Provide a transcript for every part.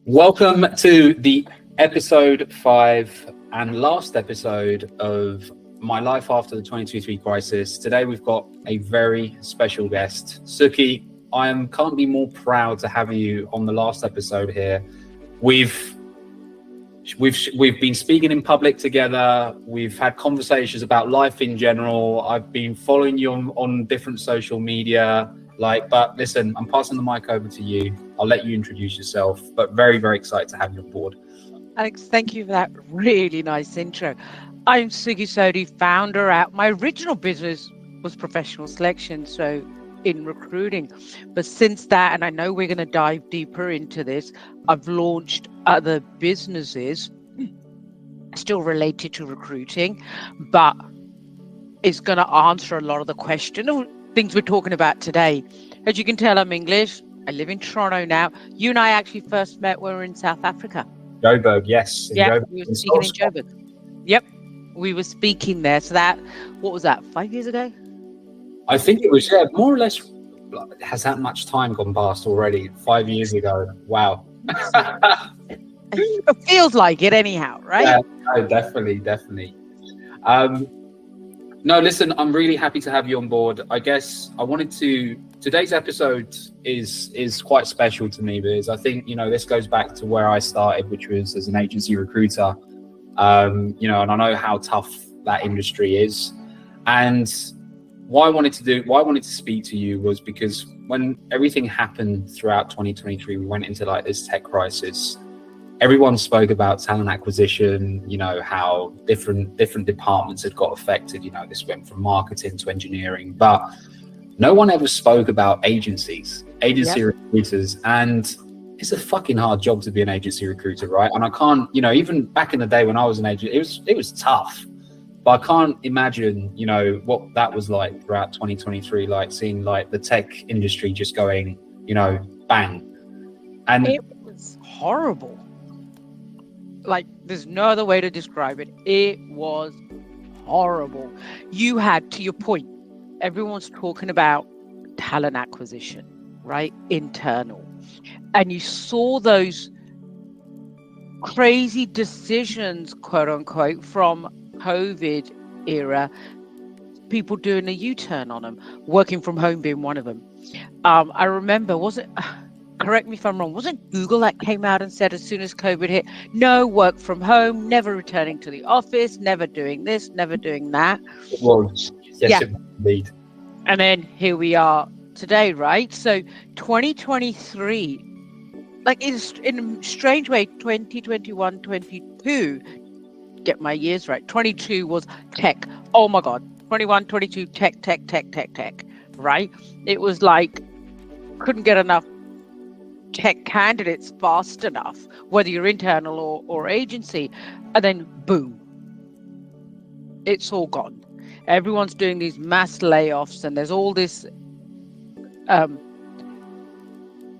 Welcome to the episode 5 and last episode of My Life After the 2023 Crisis. Today we've got a very special guest. Suky, can't be more proud to have you on the last episode here. We've been speaking in public together. We've had conversations about life in general. I've been following you on different social media. But listen, I'm passing the mic over to you. I'll let you introduce yourself, but very, very excited to have you on board. Alex, thank you for that really nice intro. I'm Suky Sodhi, founder at my original business was professional selection, so in recruiting. But since that, and I know we're going to dive deeper into this, I've launched other businesses still related to recruiting, but it's going to answer a lot of the things we're talking about today. As you can tell, I'm English. I live in Toronto now. You and I actually first met when we were in South Africa. Joburg, yes. Yeah, we were speaking in Joburg. Yep, we were speaking there. So what was that, 5 years ago? I think it was, more or less. Has that much time gone past already? 5 years ago. Wow. It feels like it anyhow, right? Yeah, no, definitely. No, listen, I'm really happy to have you on board. I guess today's episode is quite special to me because I think, this goes back to where I started, which was as an agency recruiter. And I know how tough that industry is. And why I wanted to speak to you was because when everything happened throughout 2023, we went into this tech crisis. Everyone spoke about talent acquisition, how different departments had got affected. This went from marketing to engineering, but no one ever spoke about agency recruiters. And it's a fucking hard job to be an agency recruiter, right? And I can't, even back in the day when I was an agent, it was tough, but I can't imagine, what that was like throughout 2023, seeing the tech industry just going, bang. And it was horrible. There's no other way to describe it. It was horrible. You had, to your point, everyone's talking about talent acquisition, right? Internal. And you saw those crazy decisions, quote unquote, from COVID era, people doing a U-turn on them, working from home being one of them. I remember, correct me if I'm wrong, wasn't Google that came out and said as soon as COVID hit, no, work from home, never returning to the office, never doing this, never doing that? It was. Yes, yeah. It was indeed. And then here we are today, right? So 2023, in a strange way, 2021, 22, get my years right, 22 was tech. Oh my God, 21, 22, tech, right? It was couldn't get enough tech candidates fast enough, whether you're internal or agency, and then boom, it's all gone. Everyone's doing these mass layoffs, and there's all this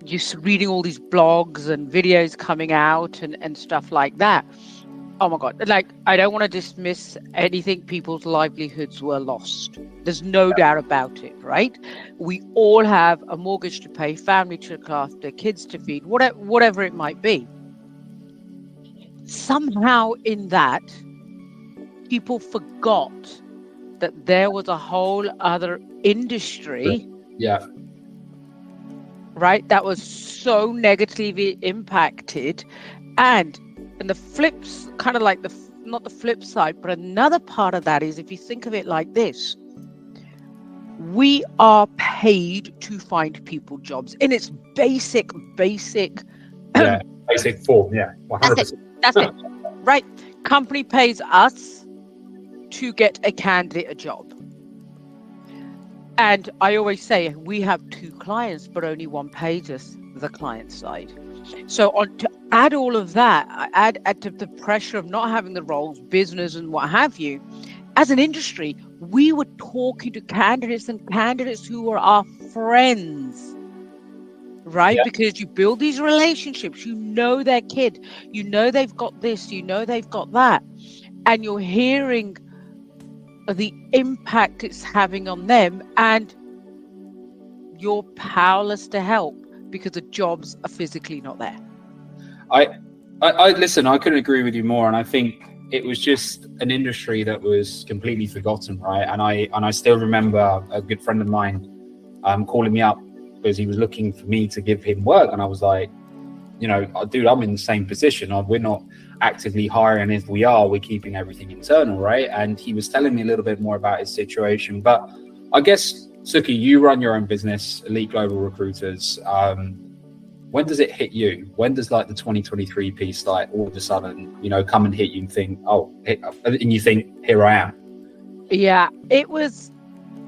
you're reading all these blogs and videos coming out and stuff like that. Oh my God, I don't want to dismiss anything. People's livelihoods were lost. There's no doubt about it, right? We all have a mortgage to pay, family to look after, kids to feed, whatever it might be. Somehow in that, people forgot that there was a whole other industry. Yeah. Right? That was so negatively impacted. And the flips, kind of not the flip side, but another part of that is, if you think of it like this, we are paid to find people jobs in its basic basic form. Yeah. 100%. That's it. Right. Company pays us to get a candidate a job. And I always say we have 2 clients, but only one pays us, the client side. So to add all of that, add to the pressure of not having the roles, business and what have you, as an industry, we were talking to candidates who were our friends, right? Yeah. Because you build these relationships, their kid, they've got this, they've got that. And you're hearing the impact it's having on them, and you're powerless to help because the jobs are physically not there. I listen. I couldn't agree with you more, and I think it was just an industry that was completely forgotten, right? And I still remember a good friend of mine calling me up because he was looking for me to give him work, and I was like, dude, I'm in the same position. We're not actively hiring. If we are, we're keeping everything internal, right? And he was telling me a little bit more about his situation. But I guess, Suky, you run your own business, Elite Global Recruiters. When does it hit you? When does like the 2023 piece like all of a sudden, come and hit you and think, and you think, here I am? Yeah, it was.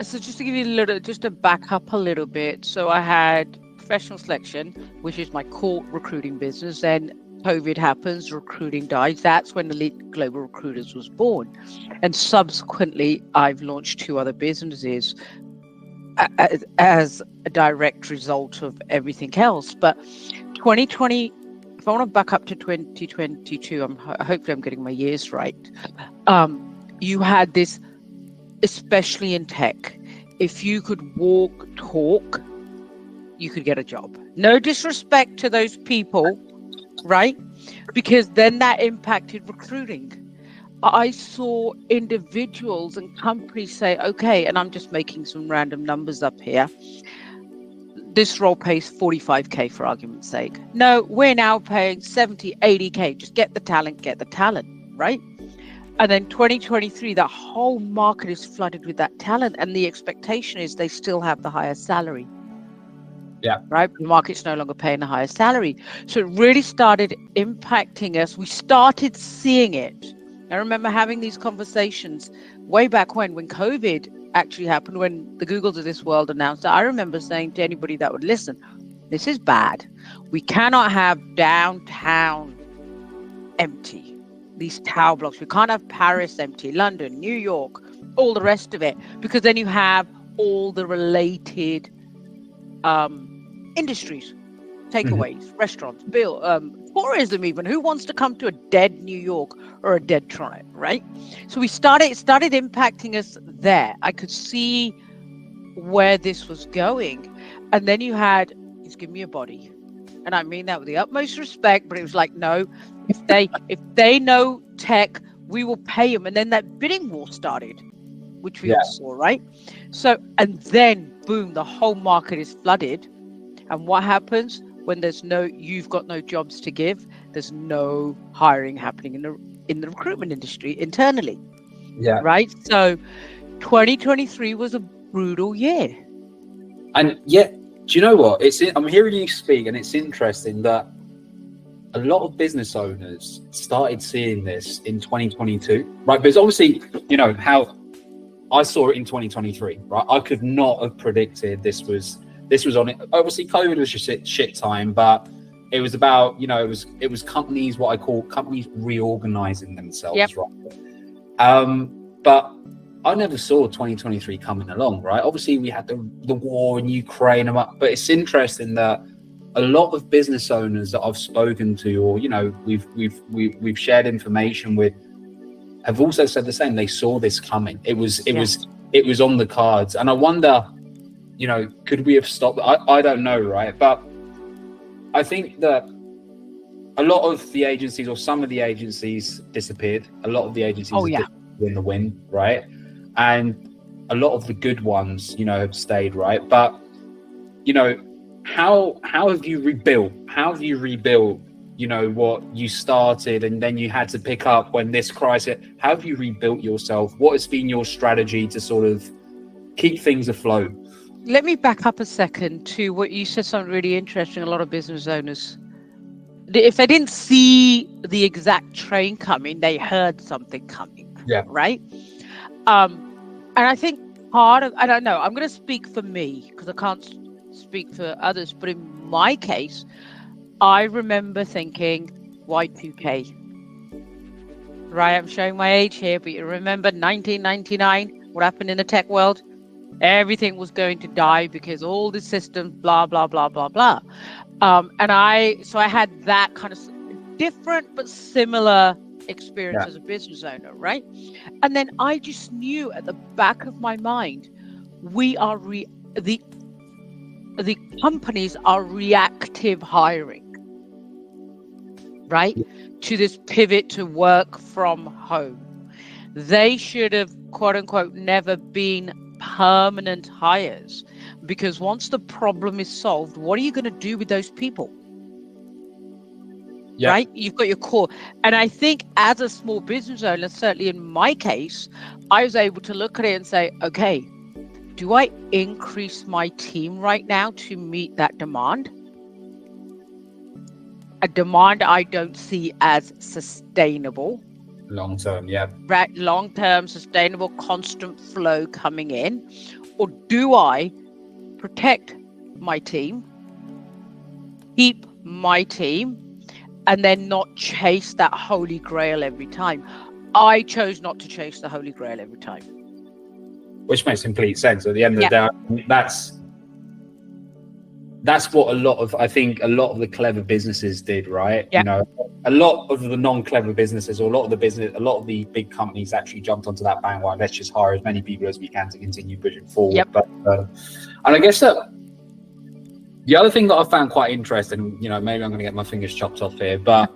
So just to give you just to back up a little bit. So I had professional selection, which is my core recruiting business. Then COVID happens, recruiting dies. That's when Elite Global Recruiters was born. And subsequently, I've launched 2 other businesses as a direct result of everything else. But 2020, if I want to back up to 2022, hopefully I'm getting my years right. You had this, especially in tech, if you could talk, you could get a job. No disrespect to those people, right? Because then that impacted recruiting. I saw individuals and companies say, okay, and I'm just making some random numbers up here. This role pays 45K for argument's sake. No, we're now paying 70, 80K. Just get the talent, right? And then 2023, the whole market is flooded with that talent. And the expectation is they still have the higher salary. Yeah. Right. The market's no longer paying the higher salary. So it really started impacting us. We started seeing it. I remember having these conversations way back when COVID actually happened, when the Googles of this world announced it. I remember saying to anybody that would listen, this is bad. We cannot have downtown empty, these tower blocks. We can't have Paris empty, London, New York, all the rest of it, because then you have all the related industries, takeaways, restaurants, tourism even. Who wants to come to a dead New York or a dead Toronto, right? So it started impacting us there. I could see where this was going. And then you had, he's giving me a body. And I mean that with the utmost respect, but it was like, no, if they know tech, we will pay them. And then that bidding war started, which we all saw, right? So, and then boom, the whole market is flooded. And what happens when you've got no jobs to give? There's no hiring happening in the recruitment industry internally. Yeah. Right. So 2023 was a brutal year. And yet, do you know what? I'm hearing you speak, and it's interesting that a lot of business owners started seeing this in 2022, right? Because obviously, how I saw it in 2023, right? I could not have predicted this was on it. Obviously, COVID was just shit time, but it was about, it was companies, what I call companies reorganizing themselves, right? But I never saw 2023 coming along, right? Obviously, we had the war in Ukraine, but it's interesting that a lot of business owners that I've spoken to, or we've shared information with, have also said the same. They saw this coming. It was on the cards, and I wonder, could we have stopped? I don't know, right? But I think that a lot of the agencies, or some of the agencies, disappeared. A lot of the agencies in the wind, right? And a lot of the good ones, have stayed, right? But how have you rebuilt? How have you rebuilt? What you started, and then you had to pick up when this crisis. How have you rebuilt yourself? What has been your strategy to sort of keep things afloat? Let me back up a second to what you said, something really interesting. A lot of business owners, if they didn't see the exact train coming, they heard something coming. Yeah. Right. And I think I don't know, I'm going to speak for me because I can't speak for others. But in my case, I remember thinking Y2K. Right. I'm showing my age here, but you remember 1999, what happened in the tech world? Everything was going to die because all the systems, blah, blah, blah, blah, blah. And I had that kind of different but similar experience as a business owner, right? And then I just knew at the back of my mind, we are the companies are reactive hiring. right? To this pivot to work from home. They should have, quote unquote, never been permanent hires, because once the problem is solved, what are you going to do with those people? Right? You've got your core. And I think as a small business owner, certainly in my case, I was able to look at it and say, okay, do I increase my team right now to meet that demand? A demand I don't see as sustainable. Long term, yeah. Right, long term, sustainable, constant flow coming in. Or do I protect my team, keep my team, and then not chase that holy grail every time? I chose not to chase the holy grail every time. Which makes complete sense. At the end of the day, that's what I think a lot of the clever businesses did, right? Yeah. You know, a lot of the non-clever businesses, or a lot of the big companies actually jumped onto that bandwagon. Let's just hire as many people as we can to continue pushing forward. Yep. But and I guess that the other thing that I found quite interesting, you know, maybe I'm going to get my fingers chopped off here, but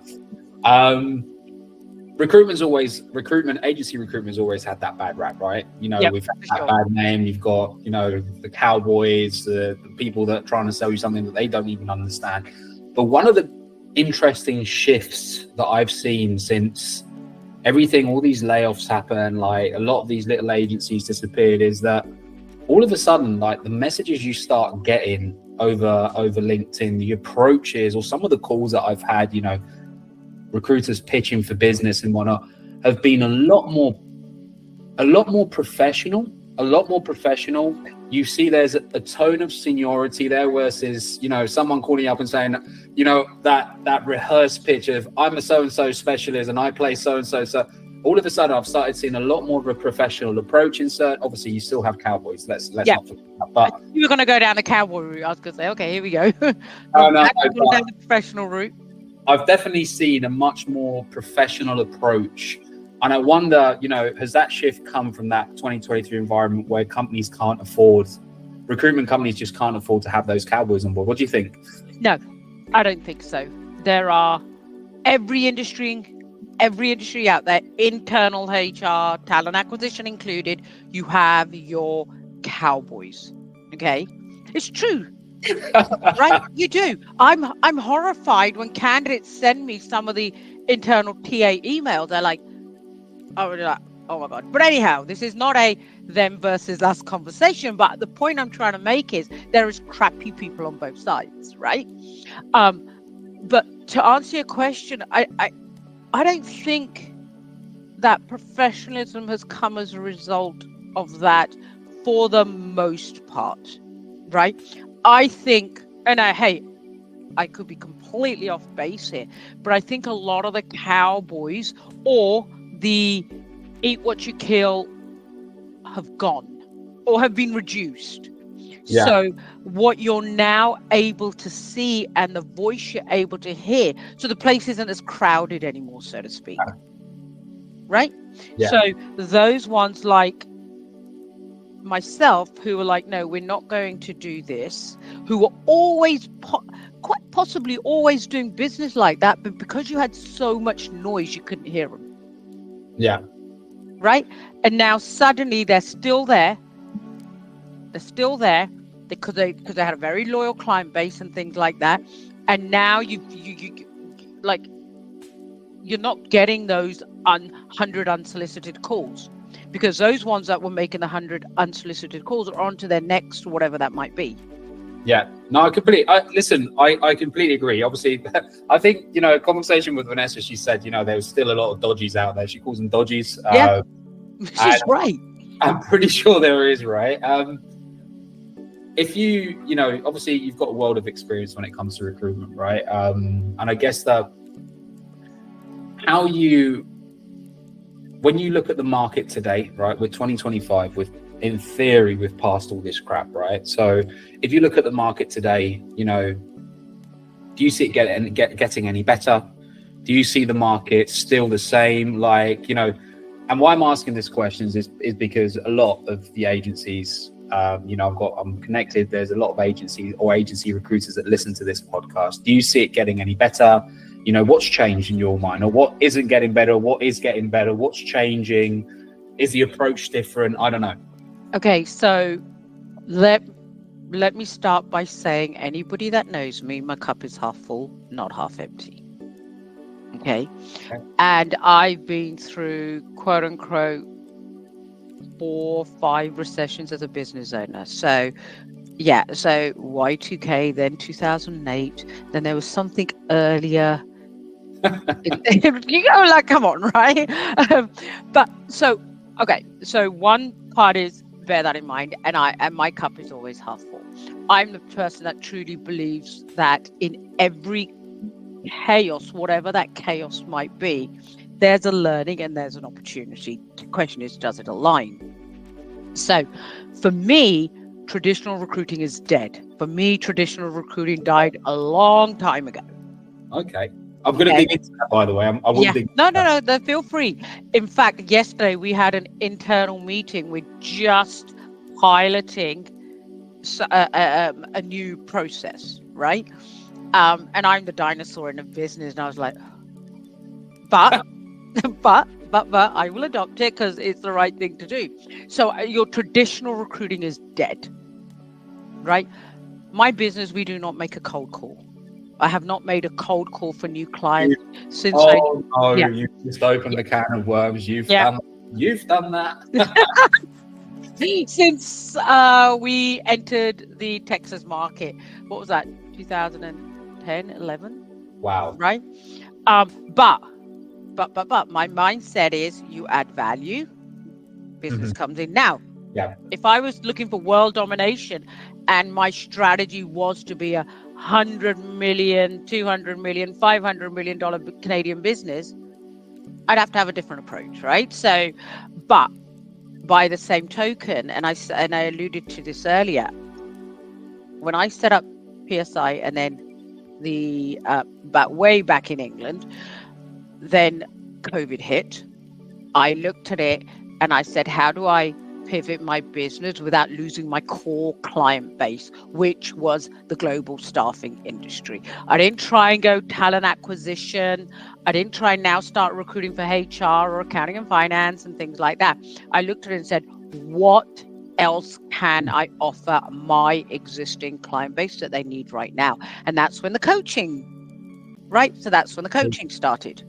agency recruitment's always had that bad rap, right? You know, we've had that bad name. You've got, you know, the cowboys, the people that are trying to sell you something that they don't even understand. But one of the interesting shifts that I've seen since all these layoffs happen, like a lot of these little agencies disappeared, is that all of a sudden, like the messages you start getting over LinkedIn, the approaches, or some of the calls that I've had, you know, recruiters pitching for business and whatnot, have been a lot more professional. You see there's a tone of seniority there versus, you know, someone calling you up and saying, you know, that rehearsed pitch of I'm a so-and-so specialist and I play so-and-so. So all of a sudden I've started seeing a lot more of a professional approach. Obviously you still have cowboys. Let's not forget that. But you were going to go down the cowboy route. I was going to say, okay, here we go. Down the professional route. I've definitely seen a much more professional approach. And I wonder, you know, has that shift come from that 2023 environment where recruitment companies just can't afford to have those cowboys on board? What do you think? No, I don't think so. There are every industry out there, internal HR, talent acquisition included, you have your cowboys. Okay, it's true. Right, you do. I'm horrified when candidates send me some of the internal TA emails. They're like, oh my god. But anyhow, this is not a them versus us conversation, but the point I'm trying to make is there is crappy people on both sides, right? But to answer your question, I don't think that professionalism has come as a result of that for the most part, right? I think, and I could be completely off base here, but I think a lot of the cowboys or the eat what you kill have gone or have been reduced. Yeah. So what you're now able to see and the voice you're able to hear, so the place isn't as crowded anymore, so to speak. Right? Yeah. So those ones like myself who were like, no, we're not going to do this, who were always quite possibly always doing business like that, but because you had so much noise you couldn't hear them. Yeah. Right? And now suddenly they're still there because they had a very loyal client base and things like that, and now you like you're not getting those 100 unsolicited calls, because those ones that were making the 100 unsolicited calls are on to their next, whatever that might be. Yeah, no, I completely agree. Obviously, I think, you know, a conversation with Vanessa, she said, you know, there's still a lot of dodgies out there. She calls them dodgies. Yeah, she's right. I'm pretty sure there is, right? If you know, obviously you've got a world of experience when it comes to recruitment, right? And I guess that when you look at the market today, right, with 2025, in theory, we've passed all this crap, right? So if you look at the market today, you know, do you see it getting any better? Do you see the market still the same? Like, you know, and why I'm asking this question is because a lot of the agencies, you know, I'm connected. There's a lot of agencies or agency recruiters that listen to this podcast. Do you see it getting any better? You know, what's changed in your mind, or what isn't getting better, what is getting better, what's changing? Is the approach different? I don't know. Okay, so let me start by saying, anybody that knows me, my cup is half full, not half empty. Okay. And I've been through, quote unquote, 4 or 5 recessions as a business owner. So yeah, so Y2K, then 2008, then there was something earlier. You go like, come on, right? But so, okay, so one part is, bear that in mind, and my cup is always half full. I'm the person that truly believes that in every chaos, whatever that chaos might be, there's a learning and there's an opportunity. The question is, does it align? So for me, traditional recruiting is dead. For me, traditional recruiting died a long time ago. Okay. I'm going to dig into that, by the way. I will dig into that. No, feel free. In fact, yesterday we had an internal meeting. We're just piloting a new process, right? And I'm the dinosaur in the business, and I was like, but I will adopt it because it's the right thing to do. So your traditional recruiting is dead, right? My business, we do not make a cold call. I have not made a cold call for new clients since. You just opened the can of worms. You've done that. Since we entered the Texas market. What was that? 2010, 11? Wow. Right? But my mindset is, you add value, business comes in. Now, if I was looking for world domination and my strategy was to be $100 million, $200 million, $500 million Canadian business, I'd have to have a different approach, right? So, but by the same token, and I alluded to this earlier, when I set up PSI and then but way back in England, then COVID hit. I looked at it and I said, how do I pivot my business without losing my core client base, which was the global staffing industry? I didn't try and go talent acquisition. I didn't try and now start recruiting for HR or accounting and finance and things like that. I looked at it and said, what else can I offer my existing client base that they need right now? And that's when the coaching, right? So that's when the coaching started.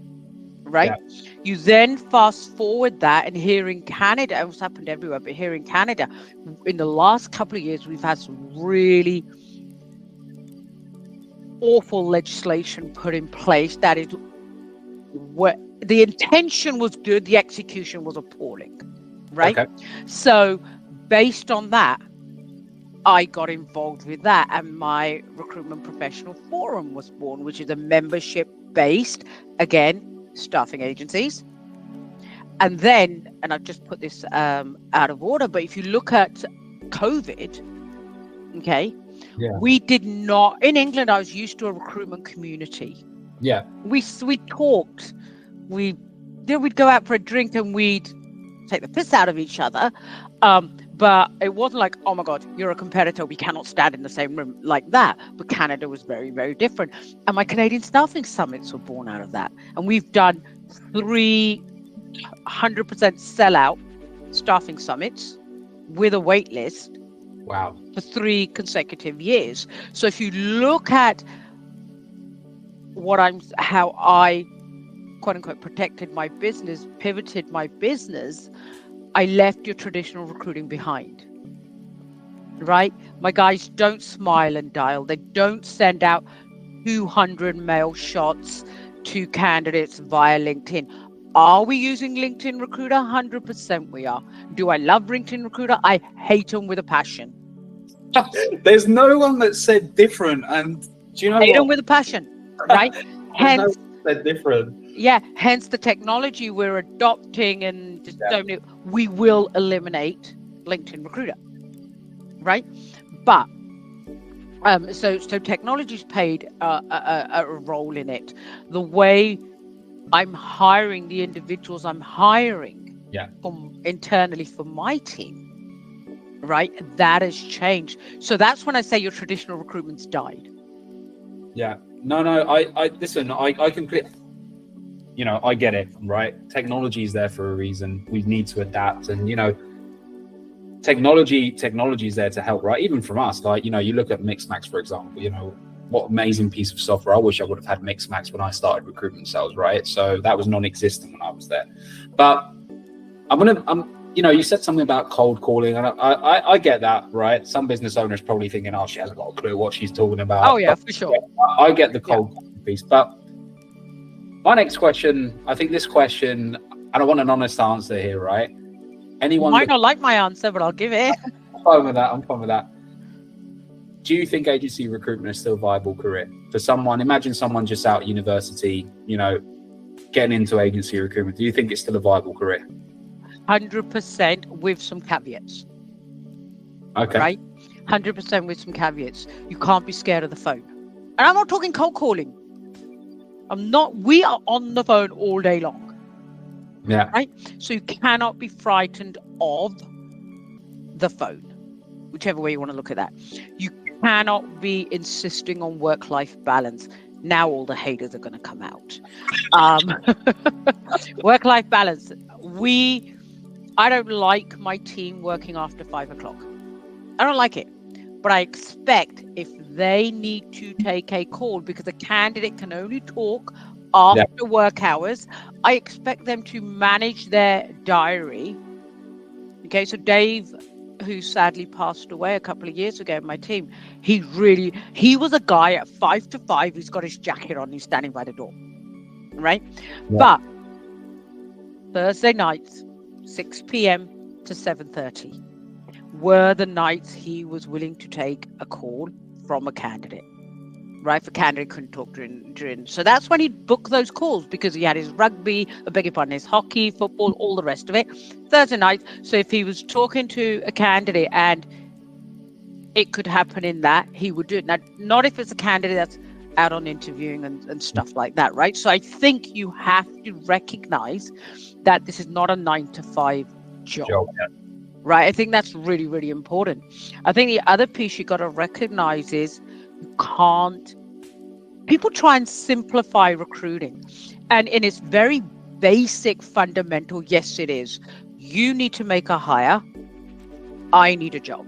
Right? Yeah. You then fast forward that, and here in Canada, it's happened everywhere, but here in Canada, in the last couple of years, we've had some really awful legislation put in place that is where the intention was good, the execution was appalling, right? Okay. So based on that, I got involved with that, and my Recruitment Professional Forum was born, which is a membership-based, again, staffing agencies. And then, and I've just put this out of order, but if you look at COVID, okay, we did not, in England, I was used to a recruitment community. Yeah. We talked, we'd go out for a drink and we'd take the piss out of each other. But it wasn't like, oh my God, you're a competitor, we cannot stand in the same room, like that. But Canada was very, very different. And my Canadian staffing summits were born out of that. And we've done 300% sellout staffing summits with a wait list. Wow. For 3 consecutive years. So if you look at how I, quote unquote, protected my business, pivoted my business, I left your traditional recruiting behind, right? My guys don't smile and dial. They don't send out 200 mail shots to candidates via LinkedIn. Are we using LinkedIn Recruiter? 100% we are. Do I love LinkedIn Recruiter? I hate them with a passion. There's no one that said different. And do you know hate them with a passion, right? Hence, said different. Yeah, hence the technology we're adopting, and just we will eliminate LinkedIn Recruiter, right? But so technology's played a role in it. The way I'm hiring the individuals I'm hiring from internally for my team, right? That has changed. So that's when I say your traditional recruitment's died. Yeah. No, I listen. I completely, I get it, right? Technology is there for a reason. We need to adapt, and technology is there to help, right? Even from us, like, you look at Mixmax, for example. What amazing piece of software. I wish I would have had Mixmax when I started recruitment sales, right? So that was non-existent when I was there. But you said something about cold calling, and I get that, right? Some business owners probably thinking, oh, she hasn't got a clue what she's talking about. Oh yeah, for sure. I get the cold calling piece. But my next question, I think this question, and I want an honest answer here, right? Anyone might not like my answer, but I'll give it. I'm fine with that. Do you think agency recruitment is still a viable career for someone? Imagine someone just out of university, getting into agency recruitment. Do you think it's still a viable career? 100% with some caveats. Okay. Right? 100% with some caveats. You can't be scared of the phone. And I'm not talking cold calling. We are on the phone all day long. Yeah. Right? So you cannot be frightened of the phone, whichever way you want to look at that. You cannot be insisting on work-life balance. Now all the haters are going to come out. Work-life balance. I don't like my team working after 5 o'clock. I don't like it. But I expect if they need to take a call, because a candidate can only talk after work hours, I expect them to manage their diary. Okay, so Dave, who sadly passed away a couple of years ago in my team, he was a guy at 5 to 5, he's got his jacket on, he's standing by the door. Right? Yeah. But Thursday nights, 6 p.m. to 7:30 were the nights he was willing to take a call from a candidate. Right? If a candidate couldn't talk during. So that's when he'd book those calls, because he had his rugby, his hockey, football, all the rest of it. Thursday night. So if he was talking to a candidate and it could happen in that, he would do it. Now, not if it's a candidate that's out on interviewing and stuff like that, right? So I think you have to recognize that this is not a 9 to 5 job. Right? I think that's really, really important. I think the other piece you got to recognize is people try and simplify recruiting. And in its very basic fundamental, yes, it is. You need to make a hire. I need a job.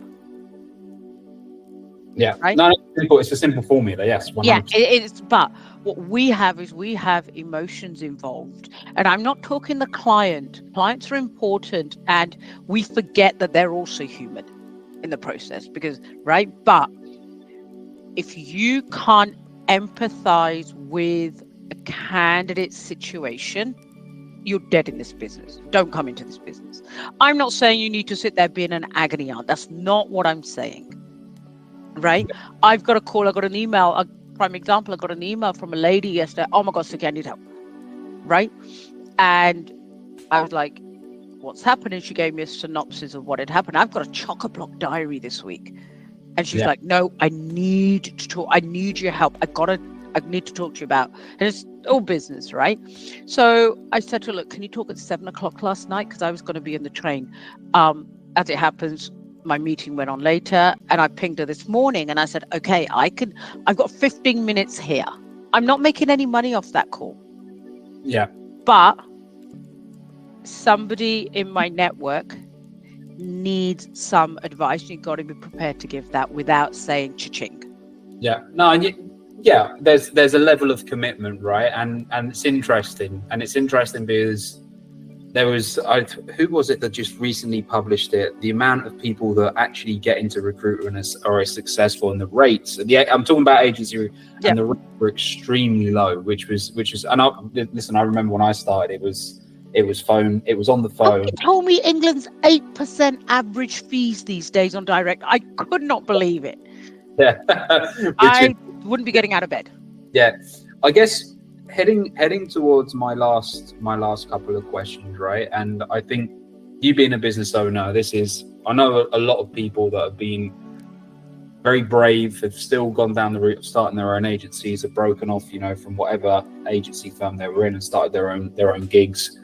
Yeah. Right? No, it's a simple formula. Yes. 100%. Yeah, it is. But what we have emotions involved. And I'm not talking the client. Clients are important, and we forget that they're also human in the process, right? But if you can't empathize with a candidate's situation, you're dead in this business. Don't come into this business. I'm not saying you need to sit there being an agony aunt. That's not what I'm saying. Right? I've got a call, I got an email, a prime example, I got an email from a lady yesterday. Oh my God, Suky, I need help. Right? And I was like, what's happening? She gave me a synopsis of what had happened. I've got a chock-a-block diary this week. And she's like, no, I need to talk. I need your help. I need to talk to you about. And it's all business, right? So I said to her, look, can you talk at 7 o'clock last night? Because I was going to be in the train. As it happens, my meeting went on later, and I pinged her this morning and I said, okay, I've got 15 minutes here. I'm not making any money off that call. Yeah. But somebody in my network needs some advice. You've got to be prepared to give that without saying cha-ching. Yeah. No, yeah, there's a level of commitment, right? And it's interesting. And it's interesting because there was, who was it that just recently published it? The amount of people that actually get into recruitment are successful, and the rates. I'm talking about agency, and the rates were extremely low, which was. And I remember when I started, it was on the phone. They told me England's 8% average fees these days on direct. I could not believe it. Yeah, I wouldn't be getting out of bed. Yeah, I guess. Heading towards my last couple of questions, right? And I think you being a business owner, I know a lot of people that have been very brave, have still gone down the route of starting their own agencies, have broken off, from whatever agency firm they were in and started their own gigs.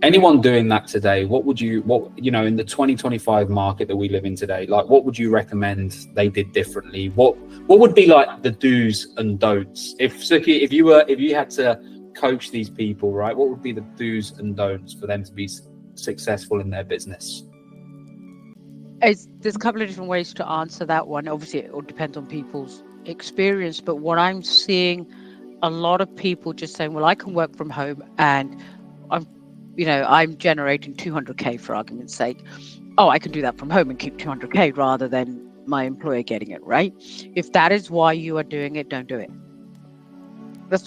anyone doing that today, what in the 2025 market that we live in today, like what would you recommend they did differently? What would be like the do's and don'ts? If Suky, if you had to coach these people, right, what would be the do's and don'ts for them to be successful in their business? There's a couple of different ways to answer that one. Obviously, it all depends on people's experience, but what I'm seeing, a lot of people just saying, well, I can work from home and I'm generating 200K for argument's sake. Oh, I can do that from home and keep 200K rather than my employer getting it, right? If that is why you are doing it, don't do it. That's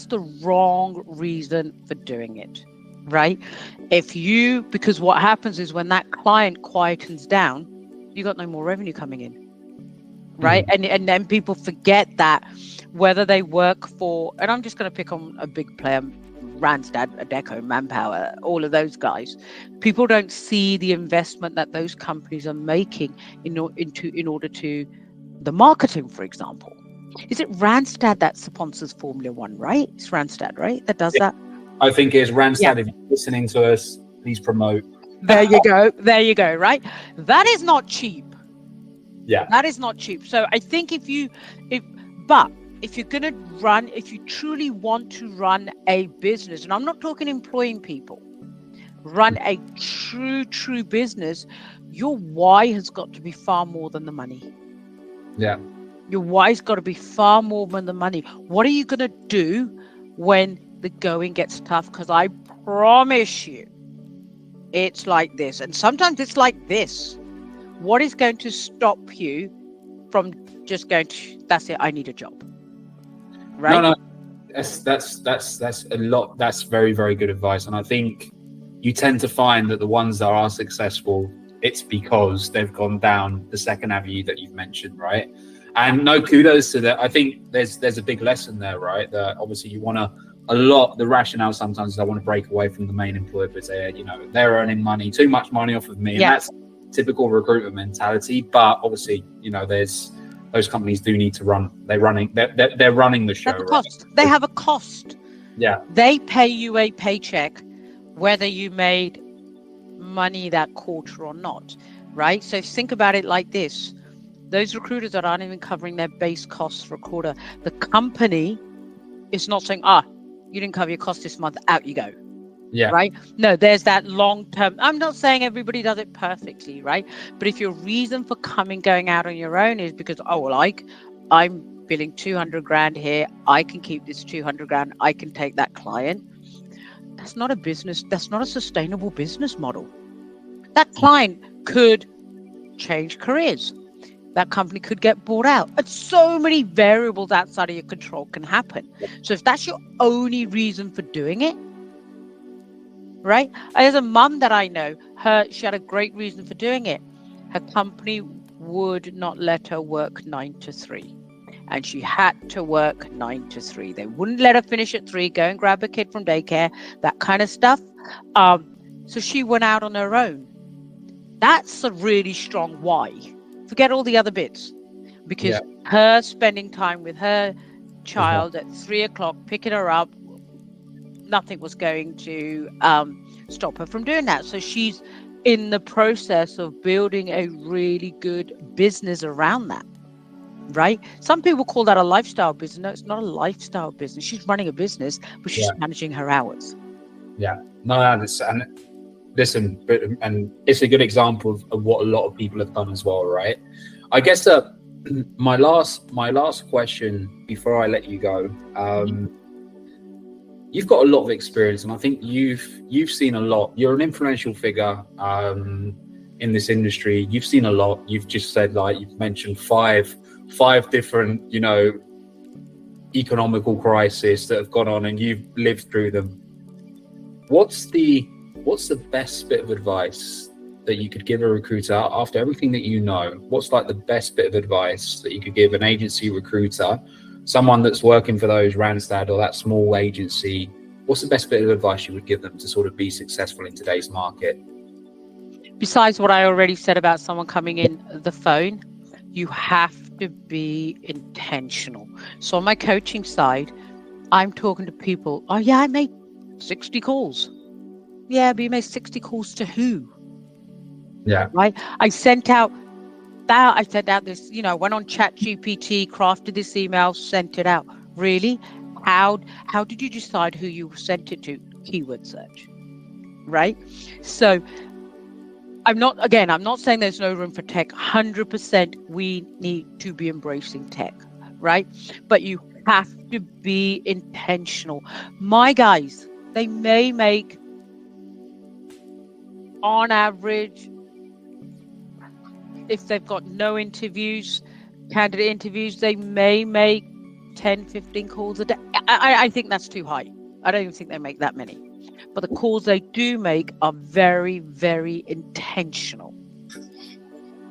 the wrong reason for doing it, right? Because what happens is when that client quietens down, you got no more revenue coming in, right? And then people forget that whether they work for, and I'm just going to pick on a big player, Randstad, Adecco, Manpower, all of those guys. People don't see the investment that those companies are making in order to the marketing, for example. Is it Randstad that sponsors Formula One, right? It's Randstad, right? That does that? I think it's Randstad. Yeah. If you're listening to us, please promote. There you go, right? That is not cheap. Yeah. That is not cheap. So I think if you truly want to run a business, and I'm not talking employing people, run a true business, your why has got to be far more than the money. Yeah. Your why's got to be far more than the money. What are you going to do when the going gets tough? Because I promise you, it's like this. And sometimes it's like this. What is going to stop you from just going to, that's it, I need a job. Right? No, that's a lot. That's very, very good advice. And I think you tend to find that the ones that are successful, it's because they've gone down the second avenue that you've mentioned, right? And no kudos to that. I think there's a big lesson there, right? That obviously you want to, the rationale sometimes is I want to break away from the main employer because they're earning money, too much money off of me. And that's typical recruitment mentality. But obviously, there's, those companies do need to run. They're running the show. Right? They have a cost. Yeah. They pay you a paycheck, whether you made money that quarter or not, right? So think about it like this. Those recruiters that aren't even covering their base costs for a quarter, the company is not saying, you didn't cover your cost this month, out you go. Yeah. Right? No, there's that long term. I'm not saying everybody does it perfectly, right? But if your reason for going out on your own is because, I'm billing 200 grand here, I can keep this 200 grand, I can take that client. That's not a business. That's not a sustainable business model. That client could change careers. That company could get bought out. And so many variables outside of your control can happen. So if that's your only reason for doing it, right? There's a mum that I know, she had a great reason for doing it. Her company would not let her work 9 to 3. And she had to work 9 to 3. They wouldn't let her finish at 3, go and grab a kid from daycare, that kind of stuff. So she went out on her own. That's a really strong why. Forget all the other bits. Because her spending time with her child at 3 o'clock, picking her up, nothing was going to stop her from doing that. So she's in the process of building a really good business around that, right? Some people call that a lifestyle business. No, it's not a lifestyle business. She's running a business, but she's managing her hours. Yeah, no, listen, and it's a good example of what a lot of people have done as well, right? I guess my last question before I let you go. You've got a lot of experience, and I think you've seen a lot. You're an influential figure in this industry. You've seen a lot. You've just said, you've mentioned five different, economical crises that have gone on, and you've lived through them. What's the best bit of advice that you could give a recruiter after everything that you know? What's the best bit of advice that you could give an agency recruiter, someone that's working for those Randstad or that small agency? What's the best bit of advice you would give them to sort of be successful in today's market? Besides what I already said about someone coming in the phone, you have to be intentional. So on my coaching side, I'm talking to people. I made 60 calls. Yeah, but you made 60 calls to who? Yeah. Right? I sent out this, went on Chat GPT, crafted this email, sent it out. Really? How did you decide who you sent it to? Keyword search. Right? So I'm not saying there's no room for tech. 100% we need to be embracing tech, right? But you have to be intentional. My guys, they may make, on average, if they've got no candidate interviews, they may make 10, 15 calls a day. I think that's too high. I don't even think they make that many. But the calls they do make are very, very intentional,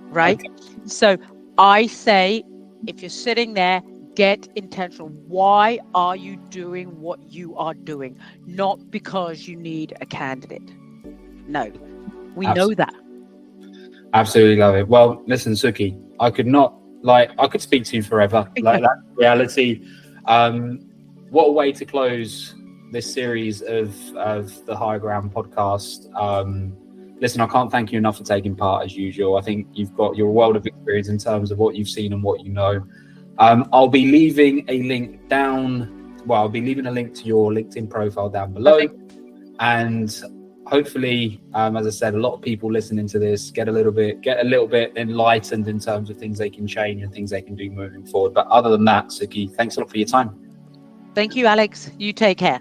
right? Okay. So I say, if you're sitting there, get intentional. Why are you doing what you are doing? Not because you need a candidate. No, we know that. Absolutely love it. Well, listen, Suky, I could speak to you forever. Like that reality. What a way to close this series of the High Ground podcast. Listen, I can't thank you enough for taking part as usual. I think you've got your world of experience in terms of what you've seen and what you know. I'll be leaving a link I'll be leaving a link to your LinkedIn profile down below. Okay. And hopefully, as I said, a lot of people listening to this get a little bit enlightened in terms of things they can change and things they can do moving forward. But other than that, Suky, thanks a lot for your time. Thank you, Alex. You take care.